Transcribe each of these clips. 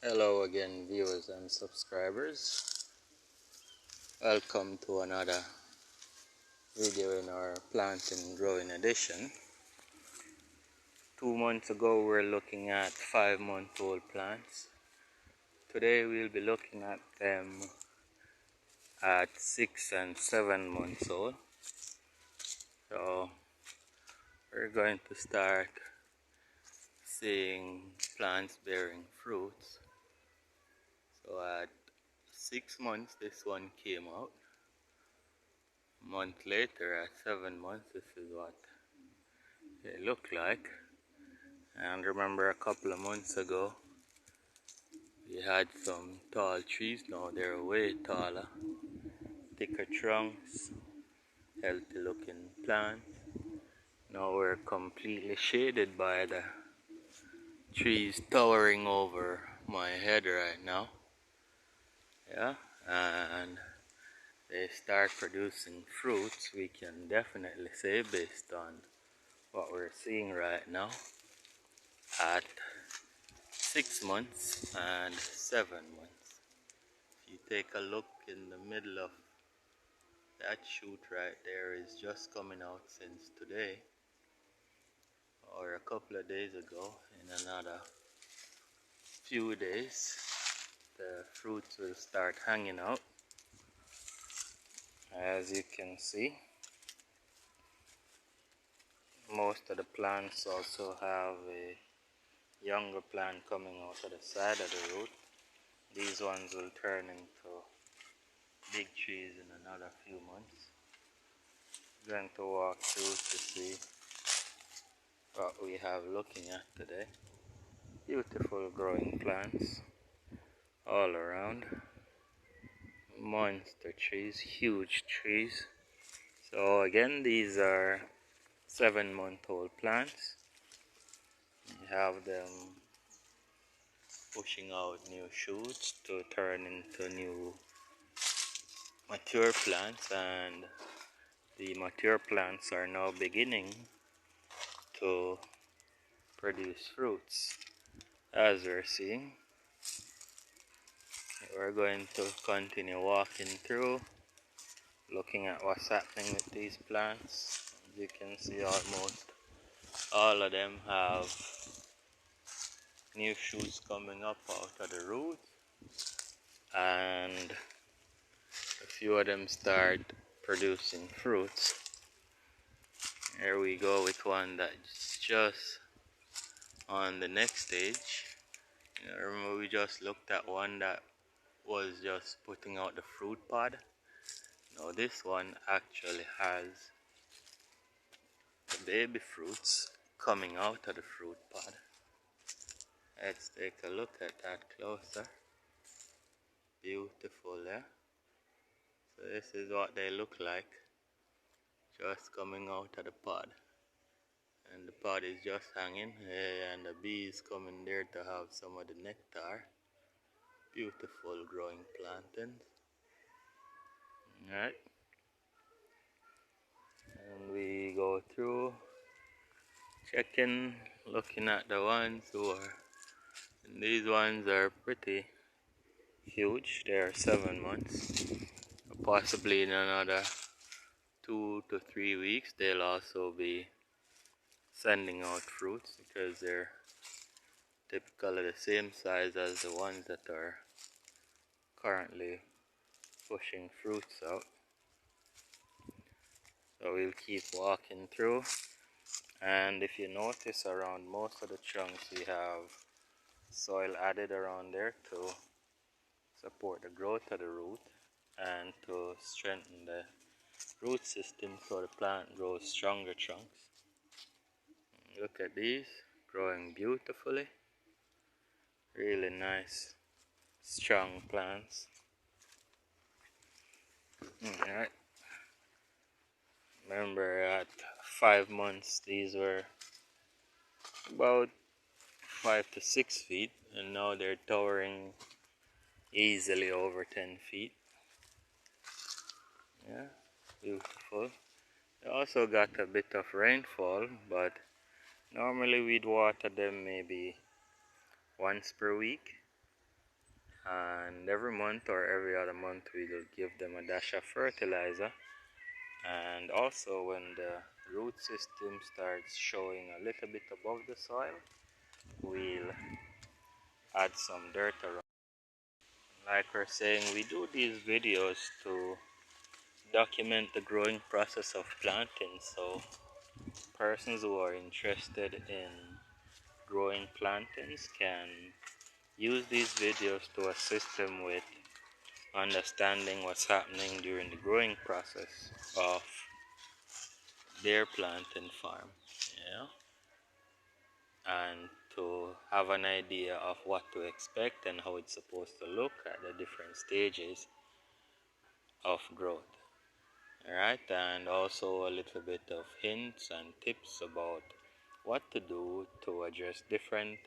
Hello again, viewers and subscribers. Welcome to another video in our plant and growing edition. 2 months ago we were looking at 5-month-old plants. Today we'll be looking at them at 6 and 7 months old. So we're going to start seeing plants bearing fruits. So at 6 months this one came out. A month later, at 7 months, this is what they look like. And remember, a couple of months ago we had some tall trees. Now they're way taller, thicker trunks, healthy looking plants. Now we're completely shaded by the trees towering over my head right now. Yeah, and they start producing fruits, we can definitely say, based on what we're seeing right now at 6 months and 7 months. If you take a look in the middle of that shoot right there, is just coming out since today or a couple of days ago. In another few days the fruits will start hanging out. As you can see, most of the plants also have a younger plant coming out of the side of the root. These ones will turn into big trees in another few months. I'm going to walk through to see what we have looking at today. Beautiful growing plants all around. Monster trees, huge trees. So again, these are 7-month-old plants. You have them pushing out new shoots to turn into new mature plants, and the mature plants are now beginning to produce fruits. As we're seeing, we're going to continue walking through, looking at what's happening with these plants. As you can see, almost all of them have new shoots coming up out of the roots, and a few of them start producing fruits. Here we go with one that's just on the next stage. Remember, we just looked at one that was just putting out the fruit pod. Now this one actually has the baby fruits coming out of the fruit pod. Let's take a look at that closer. Beautiful, yeah? So this is what they look like, just coming out of the pod. And the pod is just hanging, and the bee is coming there to have some of the nectar. Beautiful growing plantains. Alright. And we go through, checking, looking at the ones who are, and these ones are pretty huge. They are 7 months. Possibly in another 2 to 3 weeks they'll also be sending out fruits, because they're typically the same size as the ones that are currently pushing fruits out. So we'll keep walking through, and if you notice, around most of the trunks we have soil added around there to support the growth of the root and to strengthen the root system so the plant grows stronger trunks. Look at these, growing beautifully. Really nice, strong plants. Alright. Remember, at 5 months these were about 5 to 6 feet, and now they're towering easily over 10 feet. Yeah, beautiful. They also got a bit of rainfall, but normally we'd water them maybe once per week. and every month or every other month we will give them a dash of fertilizer. And also when the root system starts showing a little bit above the soil, we'll add some dirt around. Like we're saying, we do these videos to document the growing process of planting, so persons who are interested in growing plantings can use these videos to assist them with understanding what's happening during the growing process of their planting farm, yeah, and to have an idea of what to expect and how it's supposed to look at the different stages of growth. Alright, and also a little bit of hints and tips about what to do to address different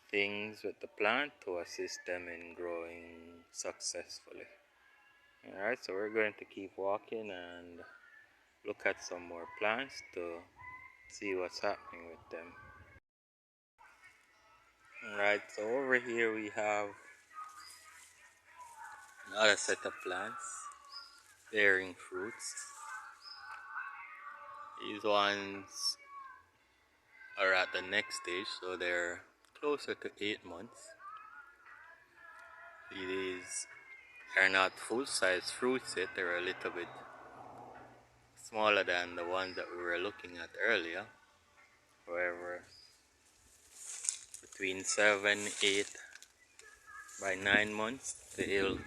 things with the plant to assist them in growing successfully. Alright, so we're going to keep walking and look at some more plants to see what's happening with them. Alright, so over here we have another set of plants bearing fruits. These ones are at the next stage, so they're closer to 8 months. These are not full-size fruits yet, they're a little bit smaller than the ones that we were looking at earlier. However, between 7, 8, by 9 months, they'll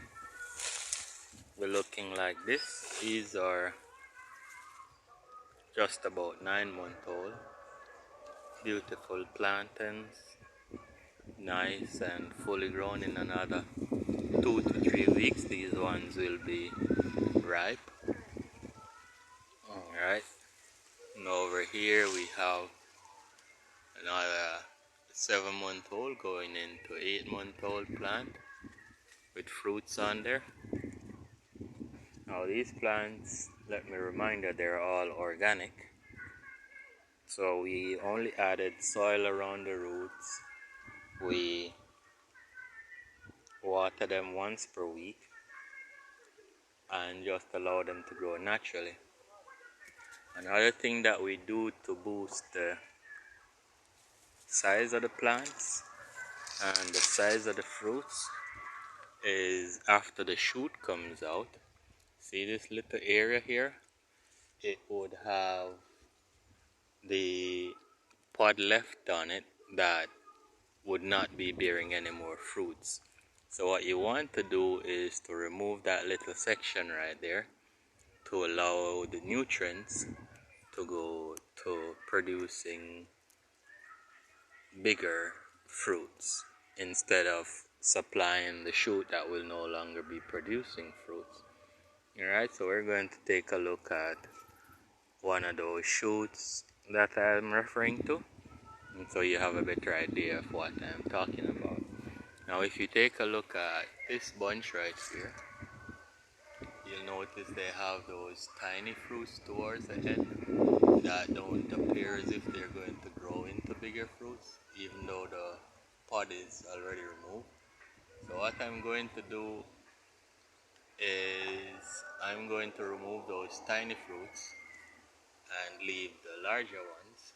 be looking like this. These are just about 9-month old. Beautiful plantains, nice and fully grown. In another 2 to 3 weeks, these ones will be ripe. Alright, and over here we have another 7-month-old going into 8-month-old plant with fruits on there. Now these plants, let me remind you, they're all organic. So we only added soil around the roots. We water them once per week and just allow them to grow naturally. Another thing that we do to boost the size of the plants and the size of the fruits is after the shoot comes out. See this little area here? It would have the pod left on it that would not be bearing any more fruits. So what you want to do is to remove that little section right there to allow the nutrients to go to producing bigger fruits instead of supplying the shoot that will no longer be producing fruits. Alright, so we're going to take a look at one of those shoots that I'm referring to, and so you have a better idea of what I'm talking about. Now if you take a look at this bunch right here, you'll notice they have those tiny fruits towards the end that don't appear as if they're going to grow into bigger fruits, even though the pod is already removed. So what I'm going to do is I'm going to remove those tiny fruits and leave the larger ones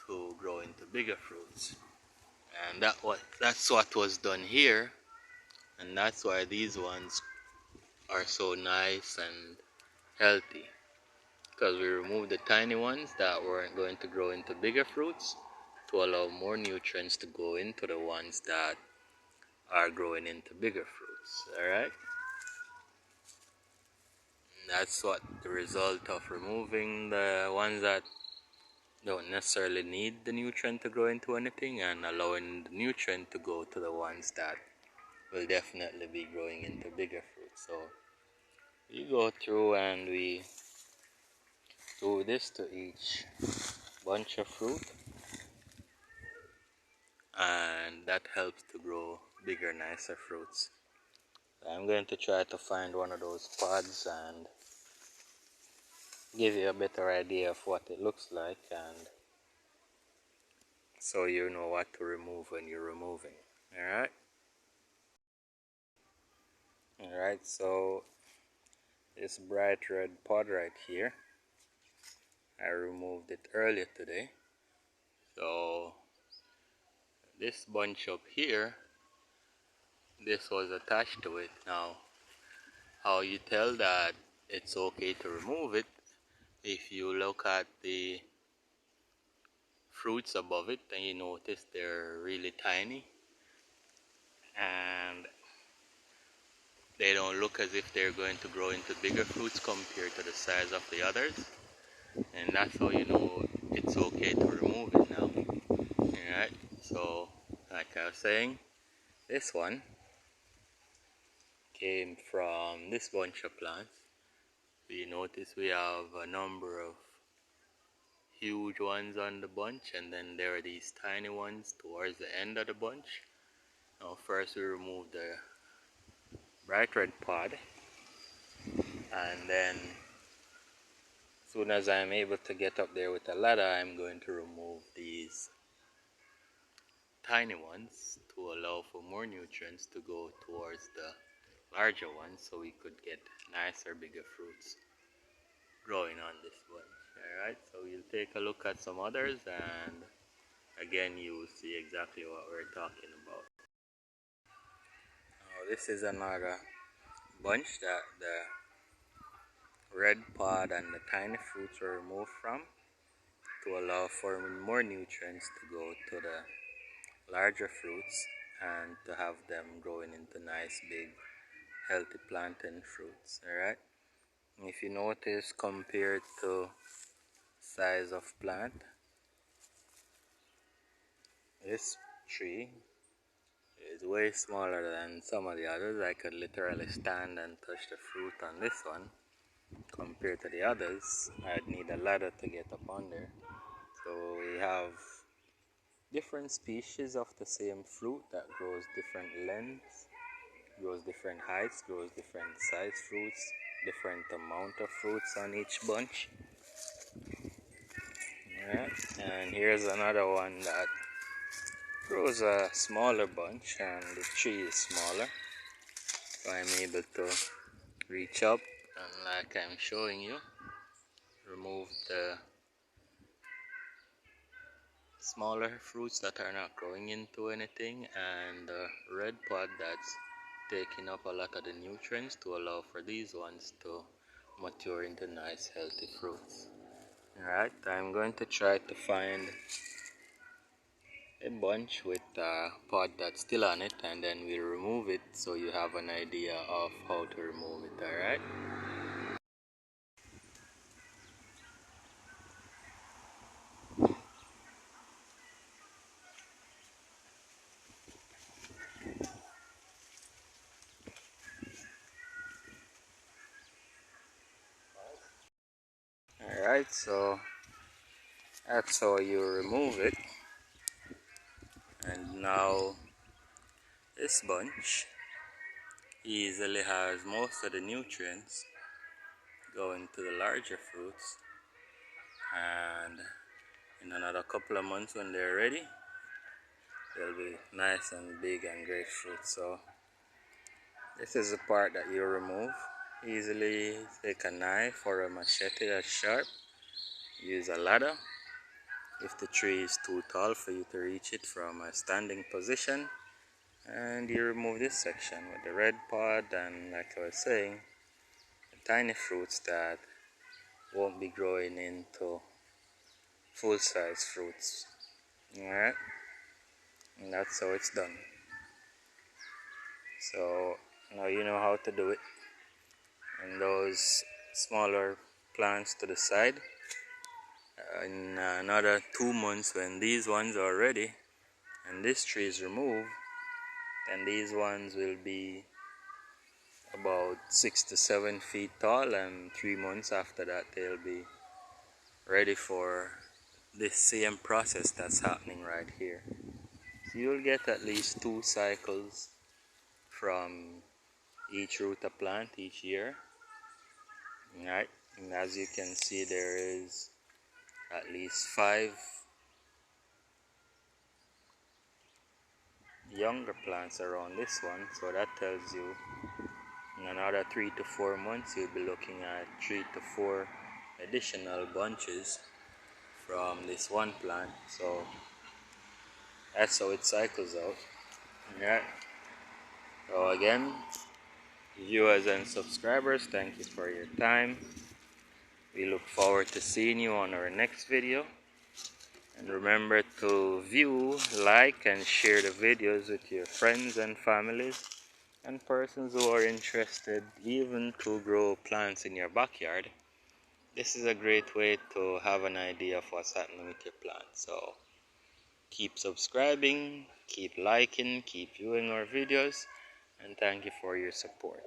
to grow into bigger fruits. And that's what was done here, and that's why these ones are so nice and healthy, because we removed the tiny ones that weren't going to grow into bigger fruits to allow more nutrients to go into the ones that are growing into bigger fruits. Alright, that's what the result of removing the ones that don't necessarily need the nutrient to grow into anything and allowing the nutrient to go to the ones that will definitely be growing into bigger fruits. So we go through and we do this to each bunch of fruit, and that helps to grow bigger, nicer fruits. I'm going to try to find one of those pods and give you a better idea of what it looks like, and so you know what to remove when you're removing. Alright? Alright, so this bright red pod right here, I removed it earlier today. So this bunch up here, this was attached to it. Now, how you tell that it's okay to remove it, if you look at the fruits above it and you notice they're really tiny and they don't look as if they're going to grow into bigger fruits compared to the size of the others, and that's how you know it's okay to remove it now. Alright, so like I was saying, this one came from this bunch of plants. We notice we have a number of huge ones on the bunch, and then there are these tiny ones towards the end of the bunch. Now first we remove the bright red pod, and then as soon as I'm able to get up there with a ladder, I'm going to remove these tiny ones to allow for more nutrients to go towards the larger ones, so we could get nicer, bigger fruits growing on this bunch. Alright, so we'll take a look at some others, and again you will see exactly what we're talking about. Now this is another bunch that the red pod and the tiny fruits were removed from to allow for more nutrients to go to the larger fruits and to have them growing into nice big healthy plantain fruits. Alright, if you notice, compared to size of plant, this tree is way smaller than some of the others. I could literally stand and touch the fruit on this one. Compared to the others, I'd need a ladder to get up on there. So we have different species of the same fruit that grows different lengths, grows different heights, grows different size fruits, different amount of fruits on each bunch. Yeah, and here's another one that grows a smaller bunch, and the tree is smaller, so I'm able to reach up and, like I'm showing you, remove the smaller fruits that are not growing into anything, and the red pod that's taking up a lot of the nutrients to allow for these ones to mature into nice healthy fruits. Alright, I'm going to try to find a bunch with a pod that's still on it, and then we'll remove it so you have an idea of how to remove it. Alright, alright, so that's how you remove it. And now this bunch easily has most of the nutrients going to the larger fruits, and in another couple of months when they're ready, they'll be nice and big and great fruit. So this is the part that you remove. Easily take a knife or a machete that's sharp, use a ladder if the tree is too tall for you to reach it from a standing position, and you remove this section with the red pod and, like I was saying, the tiny fruits that won't be growing into full-size fruits. Alright, and that's how it's done. So now you know how to do it. And those smaller plants to the side, in another 2 months, when these ones are ready and this tree is removed, then these ones will be about 6 to 7 feet tall, and 3 months after that they'll be ready for this same process that's happening right here. So you'll get at least 2 cycles from each root of plant each year. Right, and as you can see, there is at least 5 younger plants around this one, so that tells you In another 3 to 4 months, you'll be looking at 3 to 4 additional bunches from this one plant. So that's how it cycles out. Alright. So again, viewers and subscribers, thank you for your time. We look forward to seeing you on our next video. And remember to view, like, and share the videos with your friends and families and persons who are interested even to grow plants in your backyard. This is a great way to have an idea of what's happening with your plants. So keep subscribing, keep liking, keep viewing our videos, and thank you for your support.